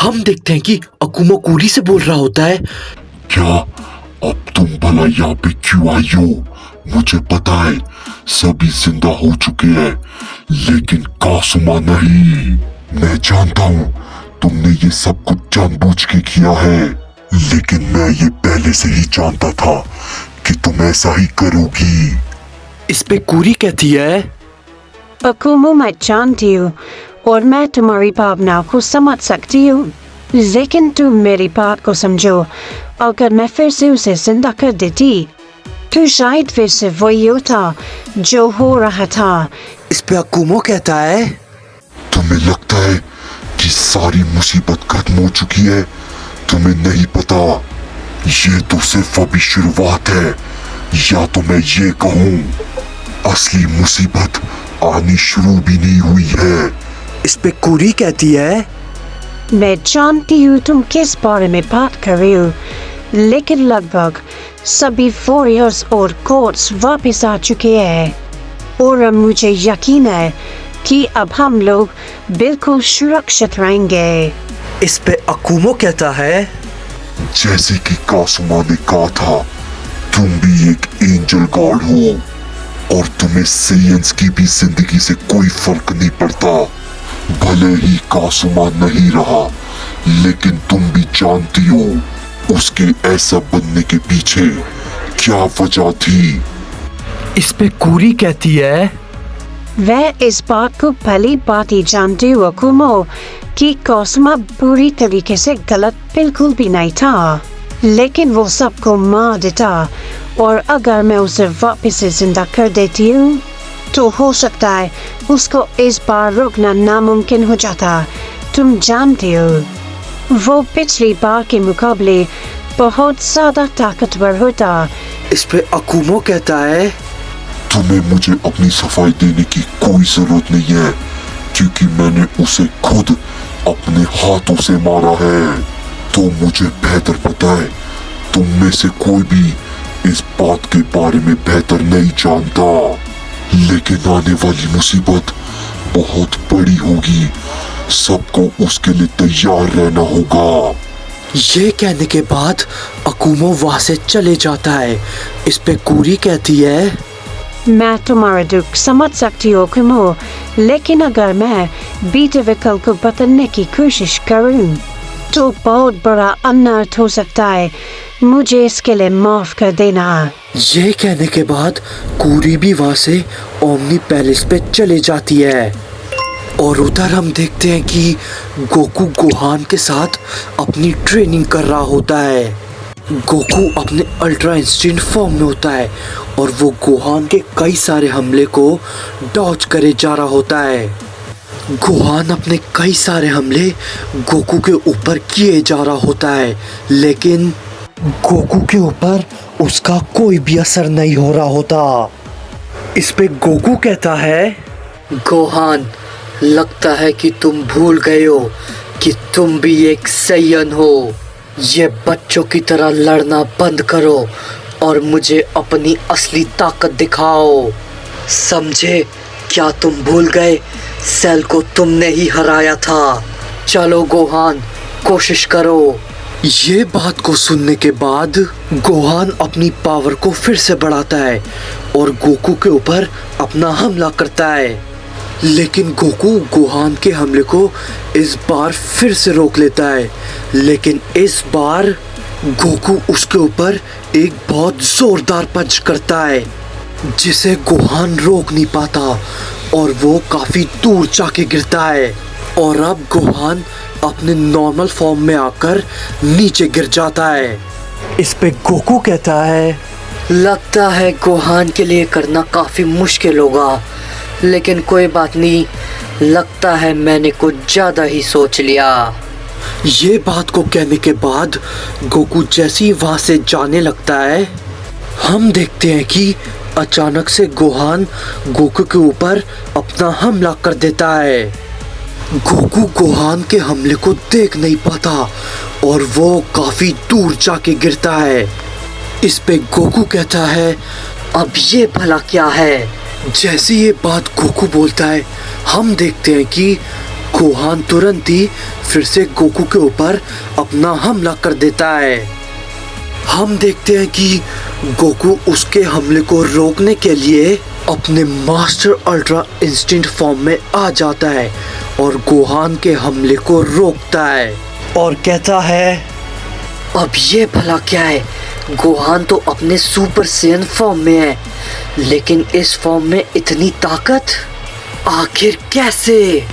हम देखते हैं कि अकुमा कूरी से बोल रहा होता है। क्या अब तुम भला यहाँ पे क्यों आई हो? मुझे पता है सभी जिंदा हो चुके हैं, लेकिन कासुमा नहीं। मैं जानता हूँ तुमने ये सब कुछ जानबूझ के किया है, लेकिन मैं ये पहले से ही जानता था कि तुम ऐसा ही करोगी। इस पे कूरी कहती है, अकुमा मैं जानती हूँ और मैं तुम्हारी भावनाओं को समझ सकती हूँ, लेकिन तुम मेरी बात को समझो। अगर मैं फिर से उसे जिंदा कर देती तो शायद फिर से वही होता जो हो रहा था। इस पे अकुमा कहता है, तुम्हें लगता है कि सारी मुसीबत खत्म हो चुकी है? तुम्हें नहीं पता, ये तो सिर्फ अभी शुरुआत है, या तो मैं ये कहूँ असली मुसीबत आनी शुरू भी नहीं हुई है। इस पे कूरी कहती है, मैं जानती हूँ तुम किस बारे में बात कर रही हो, लेकिन लगभग सभी वॉरियर्स और कोर्ट्स वापस आ चुके हैं और अब मुझे यकीन है कि अब हम लोग बिल्कुल सुरक्षित रहेंगे। इस पे अकुमा कहता है, जैसे कि कासुमा ने कहा था, तुम भी एक एंजल गॉड हो और तुम्हें सेयंस की भी जिंदगी से कोई फर्क नहीं पड़ता। भले ही कासुमा नहीं रहा, लेकिन तुम भी जानती हो उसके ऐसा बनने के पीछे क्या वजह थी। इस पे कूरी कहती है, वह इस बात को पहली बात ही जानती हूँ अकुमा कि कासुमा पूरी तरीके से गलत बिल्कुल भी नहीं था, लेकिन वो सबको मार देता और अगर मैं उसे वापस से जिंदा कर देती हूँ तो हो सकता है उसको इस बार रोकना नामुमकिन हो जाता। तुम जानते हो वो पिछली बार के मुकाबले बहुत ज्यादा ताकतवर होता। इस पे अकुमा कहता है, तुम्हें मुझे अपनी सफाई देने की कोई जरूरत नहीं है, क्योंकि मैंने उसे खुद अपने हाथों से मारा है। तो मुझे बेहतर पता है तुम में से कोई भी इस बात के बारे में बेहतर नहीं जानता, लेकिन आने वाली मुसीबत बहुत बड़ी होगी, सबको उसके लिए तैयार रहना होगा। ये कहने के बाद अकुमा वहां से चले जाता है। इस पे कूरी कहती है, मैं तुम्हारा दुख समझ सकती हूँ अकुमा, लेकिन अगर मैं बीते विकल्प को बदलने की कोशिश करूँ तो बहुत बड़ा अनर्थ हो सकता है। मुझे इसके लिए माफ कर देना। ये कहने के बाद कूरी भी वहां से ओमनी पैलेस पे चले जाती है और उधर हम देखते हैं कि गोकू गोहान के साथ अपनी ट्रेनिंग कर रहा होता है। गोकू अपने अल्ट्रा इंस्टेंट फॉर्म में होता है और वो गोहान के कई सारे हमले को डॉज करे जा रहा होता है। गोहान अपने कई सारे हमले गोकू के ऊपर किए जा रहा होता है, लेकिन गोकू के ऊपर उसका कोई भी असर नहीं हो रहा होता। इस पे गोकू कहता है, गोहान, लगता है कि तुम भूल गए हो कि तुम भी एक सैयन हो। ये बच्चों की तरह लड़ना बंद करो और मुझे अपनी असली ताकत दिखाओ। समझे? क्या तुम भूल गए? सेल को तुमने ही हराया था। चलो गोहान, कोशिश करो। ये बात को सुनने के बाद गोहान अपनी पावर को फिर से बढ़ाता है और गोकू के ऊपर अपना हमला करता है, लेकिन गोकू गोहान के हमले को इस बार फिर से रोक लेता है। लेकिन इस बार गोकू उसके ऊपर एक बहुत जोरदार पंच करता है जिसे गोहान रोक नहीं पाता और वो काफी दूर जाके गिरता है और अब गोहान अपने नॉर्मल फॉर्म में आकर नीचे गिर जाता है। इस पे गोकू कहता है, लगता है गोहान के लिए करना काफी मुश्किल होगा, लेकिन कोई बात नहीं, लगता है मैंने कुछ ज्यादा ही सोच लिया। ये बात को कहने के बाद गोकू जैसे ही वहां से जाने लगता है, हम देखते हैं कि अचानक से गोहान गोकू के ऊपर अपना हमला कर देता है। गोकू गोहान के हमले को देख नहीं पाता और वो काफी दूर जाके गिरता है। इस पे गोकू कहता है, अब ये भला क्या है? जैसे ये बात गोकू बोलता है, हम देखते हैं कि गोहान तुरंत ही फिर से गोकू के ऊपर अपना हमला कर देता है। हम देखते हैं कि गोकू उसके हमले को रोकने के लिए अपने मास्टर अल्ट्रा इंस्टिंक्ट फॉर्म में आ जाता है और गोहान के हमले को रोकता है और कहता है, अब ये भला क्या है, गोहान तो अपने सुपर सैयन फॉर्म में है, लेकिन इस फॉर्म में इतनी ताकत आखिर कैसे?